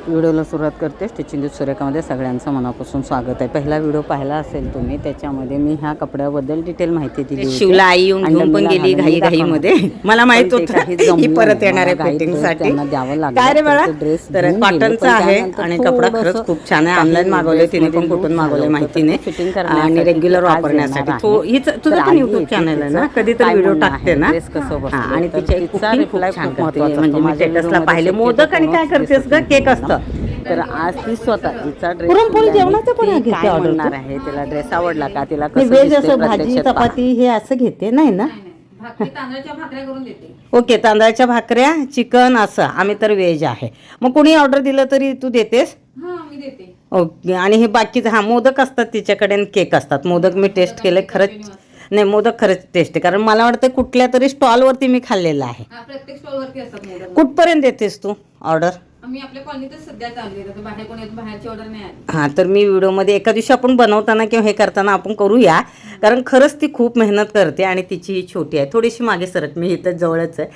व्हिडिओला सुरुवात करते. स्टिचिंग विथ सुरेखामध्ये सगळ्यांचं मनापासून स्वागत आहे. पहिला व्हिडिओ पाहिला असेल तुम्ही, त्याच्यामध्ये मी ह्या कपड्याबद्दल डिटेल माहिती दिली. शिवला आई येऊन घेऊन पण गेली घाईमध्ये. मला माहित होतं ही परत येणार आहे फिटिंगसाठी. द्यावं लागलं. काय रे बाळा, तर कॉटनचा आहे आणि कपडा खरंच खूप छान आहे. ऑनलाईन मागवले तिने, पण कुठून मागवले माहिती नाही. फिटिंग आणि रेग्युलर वापरण्यासाठी तुझं पण युट्यूब चॅनल आहे ना, कधीतरी व्हिडिओ टाकते ना. आणि तिच्या रिप्लाय खूप महत्वाचा, म्हणजे मी स्टेटसला पाहिले. मोदक आणि काय करतेस ग, केक असतं. तर आज ती स्वतः तिचा ड्रेस पुरणपोळी जेवणाचं पण काय म्हणणार आहे, तिला ड्रेस आवडला का, तिला वेज असं भाजी चपाती हे असं घेते नाही ना. तांदळाच्या भाकऱ्या करून देते. ओके, तांदळाच्या भाकऱ्या, चिकन असं. आम्ही तर व्हेज आहे. मग कोणी ऑर्डर दिलं तरी तू देतेस? हा, मी देते. ओके. आणि हे बाकीचं हा मोदक असतात तिच्याकडे आणि केक असतात. मोदक मी टेस्ट केले, खरंच नाही मोदक खरंच टेस्ट आहे. कारण मला वाटतं कुठल्या तरी स्टॉलवरती मी खाल्लेलं आहे. प्रत्येक स्टॉलवरती असतात मोदक. कुठपर्यंत देतेस तू ऑर्डर? आम्ही आपल्या कॉलनीतच सध्या चालू आहे, बाहेर कोण येत, बाहेरची ऑर्डर नाही आली. हां, तर मी व्हिडिओमध्ये एका दिवशी आपण बनवताना किंवा हे करताना आपण करूया. कारण खरंच ती खूप मेहनत करते आणि तिची ही छोटी आहे. थोडीशी मागे सरक, मी इथं जवळच आहे.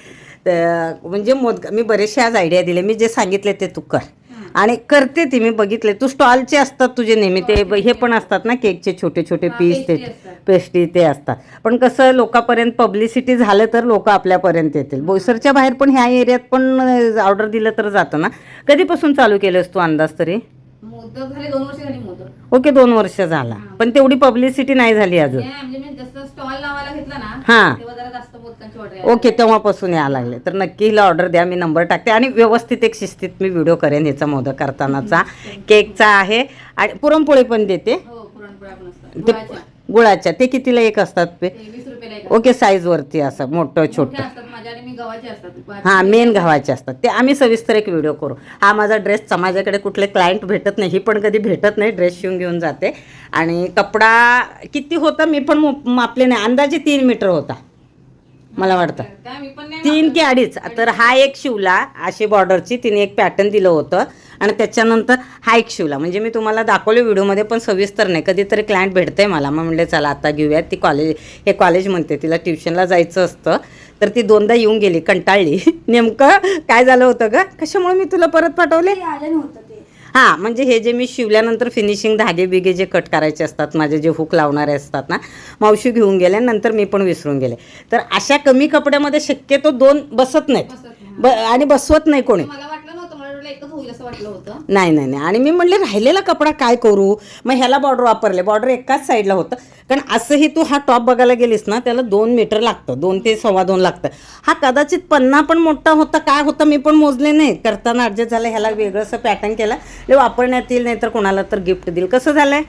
तर म्हणजे मी बरेचसे आज आयडिया दिले. मी जे सांगितले ते तू कर आणि करते ती. मी बघितले तू स्टॉलचे असतात तुझे नेहमी, ते हे पण असतात ना केकचे छोटे छोटे पीस, ते पेस्ट्री ते असतात. पण कसं लोकांपर्यंत पब्लिसिटी झालं तर लोक आपल्यापर्यंत येतील. बोईसरच्या बाहेर पण ह्या एरियात पण ऑर्डर दिलं तर जातं ना. कधीपासून चालू केलंस तू अंदाज तरी? मोदक झाले 2 वर्ष झाली मोदक. ओके, 2 वर्ष झाला. पण तेवढी पब्लिसिटी नाही झाली अजून. म्हणजे मी जसं स्टॉल लावायला घेतला ना, हां तेव्हा जरा जास्त मोदकांची ऑर्डर. ओके, तेव्हापासून यायला लागले. तर नक्की हिला ऑर्डर द्या. मी नंबर टाकते आणि व्यवस्थित एक शिस्तीत मी व्हिडिओ करेन ह्याचा मोदक करतानाचा. केकचा आहे आणि पुरणपोळी पण देते. हो, पुरणपोळ्या पण असतात. गुळाच्या ते कितीला एक असतात? 20 रुपयाला एक. ओके, साईज वरती असं मोठं छोटं. असतात माझ्या आणि मी गव्हाचे असतात. हां, मेन गव्हाचे असतात ते. आम्ही सविस्तर एक व्हिडिओ करू. हा माझा ड्रेसचा, माझ्याकडे कुठले क्लायंट भेटत नाही, ही पण कधी भेटत नाही. ड्रेस शिवून घेऊन जाते. आणि कपडा किती होता मी पण मापले नाही, अंदाजे 3 मीटर होता मला वाटतं. 3 की 2.5. तर हा एक शिवला अशी बॉर्डरची, तिने एक पॅटर्न दिलं होतं. आणि त्याच्यानंतर हा एक शिवला. म्हणजे मी तुम्हाला दाखवले व्हिडिओमध्ये, पण सविस्तर नाही. कधीतरी क्लायंट भेटते मला, मग म्हणले चला आता घेऊयात. ती हे कॉलेज म्हणते, तिला ट्युशनला जायचं असतं. तर ती 2दा येऊन गेली, कंटाळली. नेमकं काय झालं होतं ग, कशामुळे मी तुला परत पाठवले? हां, म्हणजे हे जे मी शिवल्यानंतर फिनिशिंग धागे बिगे जे कट करायचे असतात, माझे जे हुक लावणारे असतात ना, मावशी घेऊन गेले. नंतर मी पण विसरून गेले. तर अशा कमी कपड्यामध्ये शक्यतो 2 बसत नाहीत आणि बसवत नाही कोणी. एकच होईल असं वाटलं होतं. नाही. आणि मी म्हणले राहिलेला कपडा काय करू, मग ह्याला बॉर्डर वापरले. बॉर्डर एकाच साईडला होतं. कारण असंही तू हा टॉप बघायला गेलीस ना, त्याला 2 मीटर लागतं, 2 ते 2.25 लागतं. हा कदाचित पन्ना पण मोठा होता, काय होता मी पण मोजले नाही. करताना ॲडजस्ट झालं. ह्याला वेगळंसं पॅटर्न केलं, ते वापरण्यात येईल, नाही तर कोणाला तर गिफ्ट देईल. कसं झालंय?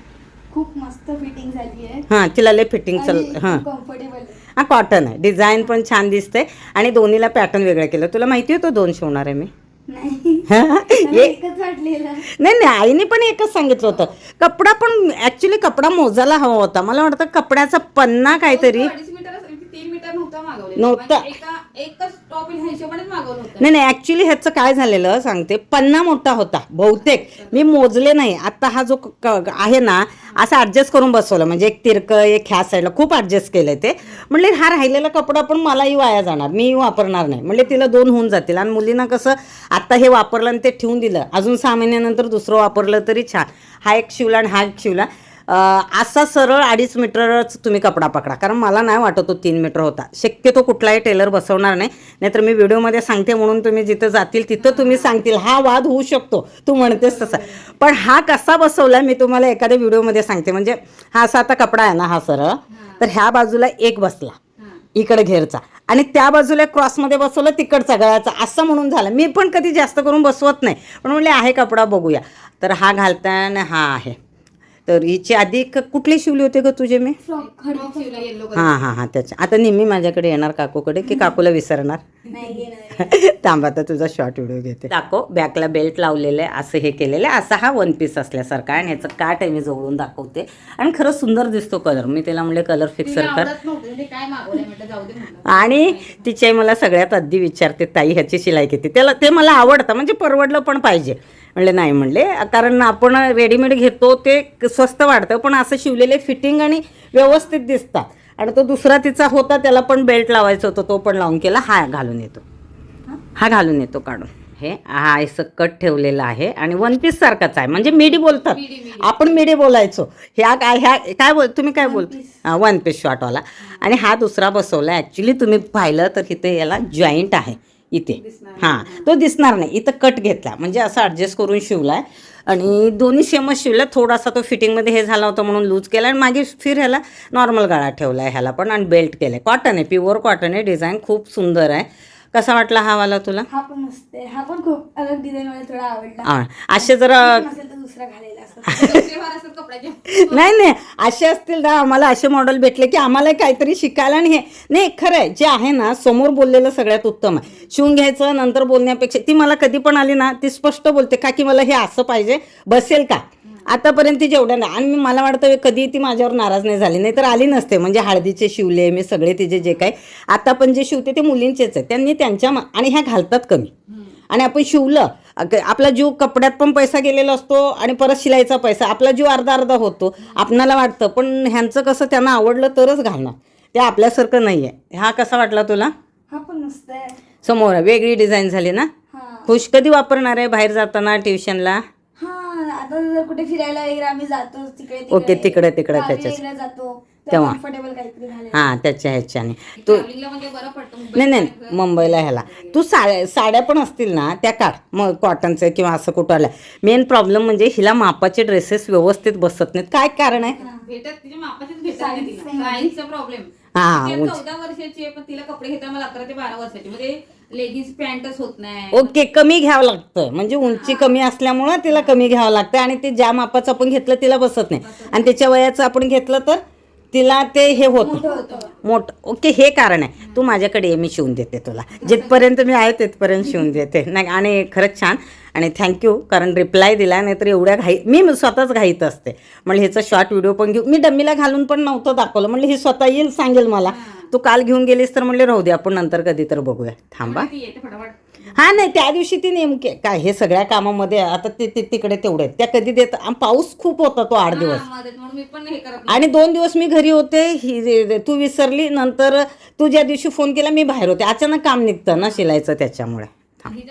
खूप मस्त फिटिंग झाली आहे. हां, तिला लय फिटिंग हां कम्फर्टेबल. हां, कॉटन आहे. डिझाईन पण छान दिसते आणि दोन्हीला पॅटर्न वेगळं केलं. तुला माहिती होतं 2 शिवणार आहे मी? एकच वाटलेलं. नाही, आईने पण एकच सांगितलं होतं. कपडा पण ऍक्च्युली कपडा मोजायला हवा होता. मला वाटतं कपड्याचा पन्ना काहीतरी 3 मीटर नव्हतं. एकच टॉप हिशोबानेच मागवलं होतं. नाही, ऍक्च्युली ह्याचं काय झालेलं सांगते, पन्ना मोठा होता बहुतेक. मी मोजले नाही. आता हा जो आहे ना, असं ऍडजस्ट करून बसवलं. म्हणजे एक तिरकं, एक ह्या साईडला खूप ऍडजस्ट केलंय ते. म्हणले हा राहिलेला कपडा पण मलाही वाया जाणार, मी वापरणार नाही. म्हणले तिला 2 होऊन जातील. आणि मुलींना कसं आता हे वापरलं आणि ते ठेवून दिलं, अजून 6 महिन्यानंतर दुसरं वापरलं तरी छान. हा एक शिवला आणि हा एक शिवला. असा सरळ 2.5 मीटरच तुम्ही कपडा पकडा. कारण मला नाही वाटत तो 3 मीटर होता. शक्यतो कुठलाही टेलर बसवणार नाही. नाहीतर मी व्हिडिओमध्ये सांगते म्हणून तुम्ही जिथं जातील तिथं तुम्ही सांगतील. हा वाद होऊ शकतो, तू म्हणतेस तसा. पण हा कसा बसवला मी तुम्हाला एखाद्या व्हिडिओमध्ये सांगते. म्हणजे हा असा आता कपडा आहे ना, हा सरळ, तर ह्या बाजूला एक बसला इकडे घेरचा आणि त्या बाजूला क्रॉसमध्ये बसवलं तिकडचा गळ्याचा, असं म्हणून झालं. मी पण कधी जास्त करून बसवत नाही, पण म्हणले आहे कपडा बघूया. तर हा घालताना हा आहे. तर हिची आधी कुठली शिवली होते ग तुझे मी? हां त्याच्या. आता नेहमी माझ्याकडे येणार काकूकडे की काकूला विसरणार? थांबा, आता तुझा शॉर्ट व्हिडिओ घेते. दाखव. बॅकला बेल्ट लावलेलं आहे, असं हे केलेलं आहे. असा हा 1 पीस असल्यासारखा आणि ह्याचं काट आहे, मी जवळून दाखवते. आणि खरंच सुंदर दिसतो कलर. मी त्याला म्हणले कलर फिक्सर कर. आणि तिची मला सगळ्यात आधी विचारते, ताई ह्याची शिलाई किती? त्याला ते मला आवडतं, म्हणजे परवडलं पण पाहिजे. म्हणले नाही म्हणले, कारण आपण रेडीमेड घेतो ते स्वस्त वाटतं, पण असं शिवलेले फिटिंग आणि व्यवस्थित दिसतात. आणि तो दुसरा तिचा होता त्याला पण बेल्ट लावायचा होता, तो पण लावून केला. हा घालून येतो, हा घालून येतो काढून. हे हा असं कट ठेवलेला आहे आणि वन पीस सारखाच आहे, म्हणजे मिडी बोलतात, आपण मिडी बोलायचो. ह्या काय बोल तुम्ही काय बोल वन पीस शॉर्टवाला. आणि हा दुसरा बसवला. ॲक्च्युली तुम्ही पाहिलं तर इथे याला जॉईंट आहे इथे, हां तो दिसणार नाही. इथं कट घेतला म्हणजे असं ॲडजस्ट करून शिवला आहे आणि दोन्ही सेमच शिवला. थोडासा तो फिटिंगमध्ये हे झाला होता म्हणून लूज केला आणि मागे फिर ह्याला नॉर्मल गळा ठेवला आहे ह्याला पण, आणि बेल्ट केलं आहे. कॉटन आहे, प्युअर कॉटन आहे. डिझाईन खूप सुंदर आहे. कसा वाटला हा वाला तुला? हा पण मस्त आहे, हा पण खूप अलग डिझाईन मला थोडा आवडला. असे जरा नसेल तर दुसरा घालायला असं. कपड्याचे नाही असे असतील ना, आम्हाला असे मॉडेल भेटले की आम्हाला काहीतरी शिकायला. आणि हे नाही खरं आहे, जे आहे ना समोर बोललेलं सगळ्यात उत्तम आहे. शिवून घ्यायचं नंतर बोलण्यापेक्षा. ती मला कधी पण आली ना ती स्पष्ट बोलते का की मला हे असं पाहिजे, बसेल का. आतापर्यंत ती जेवढ्या नाही, आणि मला वाटतं कधी ती माझ्यावर नाराज नाही झाली, नाही तर आली नसते. म्हणजे हळदीचे शिवले मी सगळे, तिचे जे काही आता पण जे शिवते ते मुलींचेच आहे. त्यांनी त्यांच्या आणि ह्या घालतात कमी, आणि आपण शिवलं आपला जीव कपड्यात पण पैसा गेलेला असतो आणि परत शिलाईचा पैसा, आपला जीव अर्धा अर्धा होतो आपणाला वाटतं. पण ह्यांचं कसं त्यांना आवडलं तरच घालणार, ते आपल्यासारखं नाही आहे. हा कसा वाटला तुला? हा पण मस्त आहे. समोर वेगळी डिझाईन झाली ना. हा खुश कधी वापरणार आहे बाहेर जाताना ट्युशनला? हा आता जर कुठे फिरायला वगैरे आम्ही जातो तिकडे ओके, तिकडे गावी त्याच्याच वगैरे जातो तेव्हा. कम्फर्टेबल काहीतरी घालायला. हां त्याच्या ह्याच्याने तू ट्रॅव्हलिंगला म्हणजे बरं पडतं. नाही मुंबईला ह्याला तू साड्या पण असतील ना त्या काढ मग, कॉटनचे किंवा असं कुठं आलं. मेन प्रॉब्लेम म्हणजे हिला मापाचे ड्रेसेस व्यवस्थित बसत नाहीत. काय कारण आहे? भेटत तिच्या मापाचीच भेटत नाही तिला. साईजचा प्रॉब्लेम. हा, 14 वर्षाची आहे पण तिला कपडे घेताना मला 11 ते 12 वर्षाची, म्हणजे लेगीज पॅन्टच होत नाही. ओके, कमी घ्यावं लागतं म्हणजे उंची कमी असल्यामुळं तिला कमी घ्यावं लागतं. आणि ते ज्या मापाचं आपण घेतलं तिला बसत नाही, आणि त्याच्या वयाचं आपण घेतलं तर तिला ते हे होतं मोठं. ओके, हे कारण आहे. तू माझ्याकडे ये, मी शिवून देते तुला. जिथपर्यंत मी आहे तिथपर्यंत शिवून देते. नाही आणि खरंच छान, आणि थँक्यू कारण रिप्लाय दिला. नाही तर एवढ्या मी स्वतःच घाईत असते. म्हणलं ह्याचा शॉर्ट व्हिडिओ पण घेऊ. मी डम्मीला घालून पण नव्हतं दाखवलं, म्हणलं ही स्वतः येईल सांगेल मला. तू काल घेऊन गेलीस तर म्हणले राहू दे, आपण नंतर कधी तर बघूया. थांबा. ती येते फटाफट. हां नाही त्या दिवशी ती नेमके काय हे सगळ्या कामामध्ये आता ते तिकडे तेवढे त्या कधी देत. पाऊस खूप होता तो 8 दिवस, म्हणून मी पण हे करत आणि 2 दिवस मी घरी होते. तू विसरली. नंतर तू ज्या दिवशी फोन केला मी बाहेर होते. अचानक काम निघतं ना शिलायचं, त्याच्यामुळे. नाही.